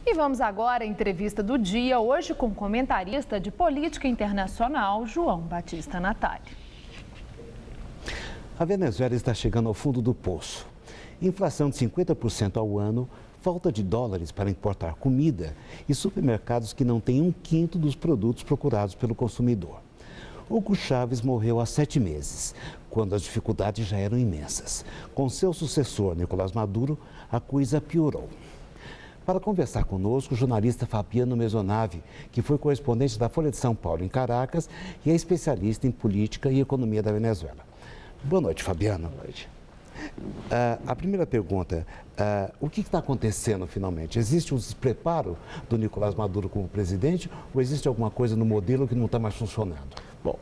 E vamos agora à entrevista do dia, hoje com o comentarista de política internacional, João Batista Natália. A Venezuela está chegando ao fundo do poço. Inflação de 50% ao ano, falta de dólares para importar comida e supermercados que não têm 1/5 dos produtos procurados pelo consumidor. Hugo Chávez morreu há 7 meses, quando as dificuldades já eram imensas. Com seu sucessor, Nicolás Maduro, a coisa piorou. Para conversar conosco, o jornalista Fabiano Mezzonave, que foi correspondente da Folha de São Paulo em Caracas e é especialista em política e economia da Venezuela. Boa noite, Fabiano. Boa noite. A primeira pergunta, o que está acontecendo finalmente? Existe um despreparo do Nicolás Maduro como presidente ou existe alguma coisa no modelo que não está mais funcionando? Bom,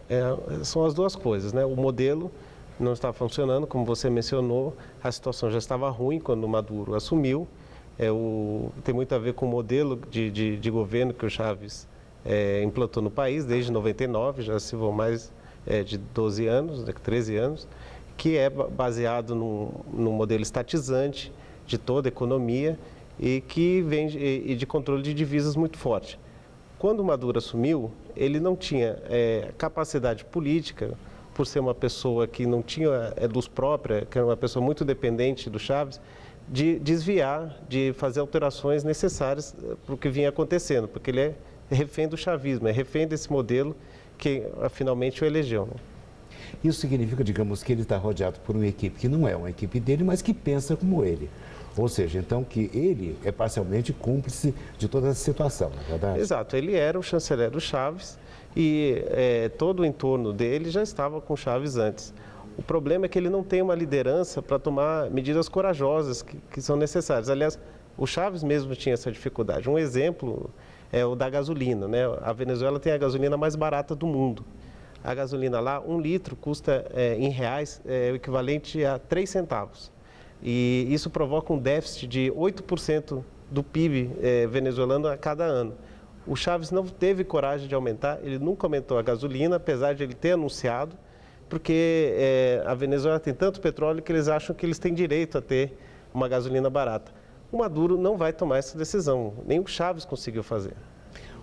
são as duas coisas, né? O modelo não está funcionando, como você mencionou, a situação já estava ruim quando o Maduro assumiu. Tem muito a ver com o modelo de governo que o Chávez implantou no país desde 99, já se vão mais de 12 anos, 13 anos, que é baseado num modelo estatizante de toda a economia e que vem de controle de divisas muito forte. Quando o Maduro assumiu, ele não tinha capacidade política, por ser uma pessoa que não tinha luz própria, que era uma pessoa muito dependente do Chávez, de desviar, de fazer alterações necessárias para o que vinha acontecendo, porque ele é refém do chavismo, é refém desse modelo que finalmente o elegeu. Né? Isso significa, digamos, que ele está rodeado por uma equipe que não é uma equipe dele, mas que pensa como ele. Ou seja, então que ele é parcialmente cúmplice de toda essa situação, não é verdade? Exato, ele era o chanceler do Chávez e todo o entorno dele já estava com Chávez antes. O problema é que ele não tem uma liderança para tomar medidas corajosas que são necessárias. Aliás, o Chávez mesmo tinha essa dificuldade. Um exemplo é o da gasolina, né? A Venezuela tem a gasolina mais barata do mundo. A gasolina lá, 1 litro custa em reais o equivalente a 3 centavos. E isso provoca um déficit de 8% do PIB venezuelano a cada ano. O Chávez não teve coragem de aumentar, ele nunca aumentou a gasolina, apesar de ele ter anunciado, porque a Venezuela tem tanto petróleo que eles acham que eles têm direito a ter uma gasolina barata. O Maduro não vai tomar essa decisão, nem o Chávez conseguiu fazer.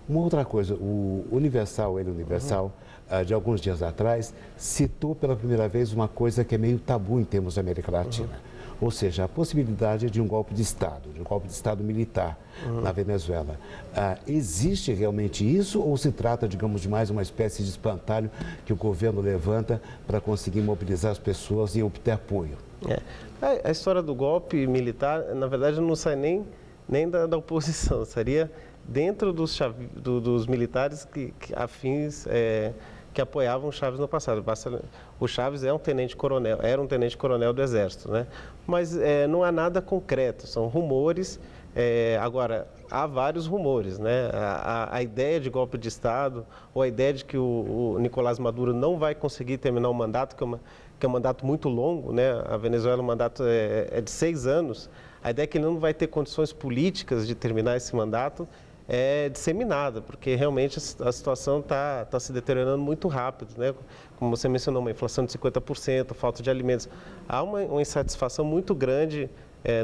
Uma outra coisa, o Universal, de alguns dias atrás, citou pela primeira vez uma coisa que é meio tabu em termos da América Latina. Ou seja, a possibilidade de um golpe de Estado militar na Venezuela. Existe realmente isso ou se trata, digamos, de mais uma espécie de espantalho que o governo levanta para conseguir mobilizar as pessoas e obter apoio? A história do golpe militar, na verdade, não sai nem da oposição, seria dentro dos militares afins que apoiavam o Chávez no passado. O Chávez era um tenente-coronel do Exército, né? Mas não há nada concreto, são rumores. Agora, há vários rumores, né? A ideia de golpe de Estado ou a ideia de que o Nicolás Maduro não vai conseguir terminar o mandato, que é um mandato muito longo, né? A Venezuela, o mandato é de 6 anos. A ideia é que ele não vai ter condições políticas de terminar esse mandato é disseminada, porque realmente a situação está se deteriorando muito rápido, né? Como você mencionou, uma inflação de 50%, falta de alimentos. Há uma insatisfação muito grande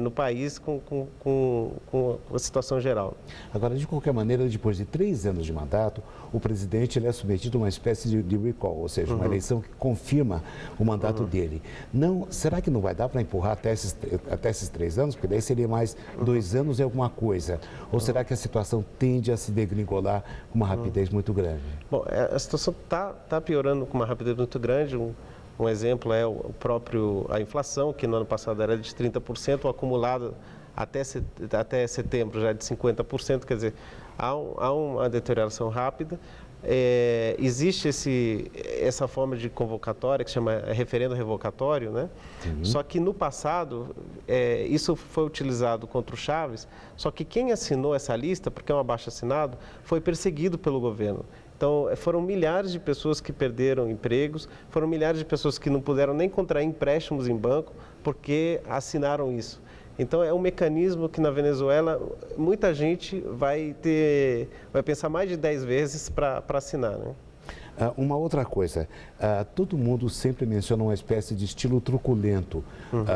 no país com a situação geral. Agora, de qualquer maneira, depois de 3 anos de mandato, o presidente ele é submetido a uma espécie de recall, ou seja, uma eleição que confirma o mandato dele. Será que não vai dar para empurrar até esses 3 anos? Porque daí seria mais 2 anos e alguma coisa. Ou será que a situação tende a se degringolar com uma rapidez muito grande? Bom, a situação está piorando com uma rapidez muito grande. Um exemplo é a inflação, que no ano passado era de 30%, o acumulado até setembro já é de 50%, quer dizer, há uma deterioração rápida. Existe essa forma de convocatória que se chama referendo revocatório, né? Só que no passado, isso foi utilizado contra o Chávez, só que quem assinou essa lista, porque é um abaixo-assinado, foi perseguido pelo governo. Então, foram milhares de pessoas que perderam empregos, foram milhares de pessoas que não puderam nem contrair empréstimos em banco porque assinaram isso. Então, é um mecanismo que na Venezuela muita gente vai pensar mais de 10 vezes para assinar, né? Uma outra coisa, todo mundo sempre menciona uma espécie de estilo truculento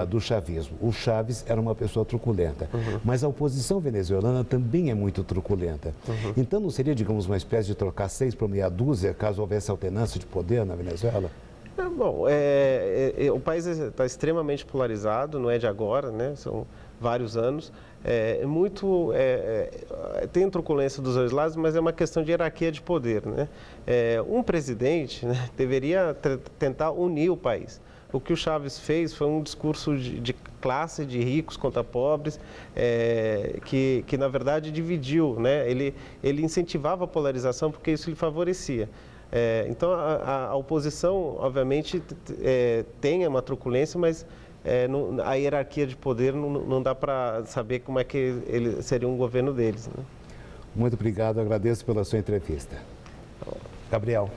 do chavismo. O Chávez era uma pessoa truculenta, mas a oposição venezuelana também é muito truculenta. Então não seria, digamos, uma espécie de trocar 6 por meia dúzia caso houvesse alternância de poder na Venezuela? Bom, o país está extremamente polarizado, não é de agora, né? São vários anos. Tem truculência dos dois lados, mas é uma questão de hierarquia de poder, né? Um presidente, né, deveria tentar unir o país. O que o Chávez fez foi um discurso de classe, de ricos contra pobres, que na verdade dividiu, né? Ele incentivava a polarização porque isso lhe favorecia. Então, a oposição, obviamente, tem uma truculência, mas a hierarquia de poder não dá para saber como é que ele seria um governo deles, né? Muito obrigado, agradeço pela sua entrevista. Gabriel.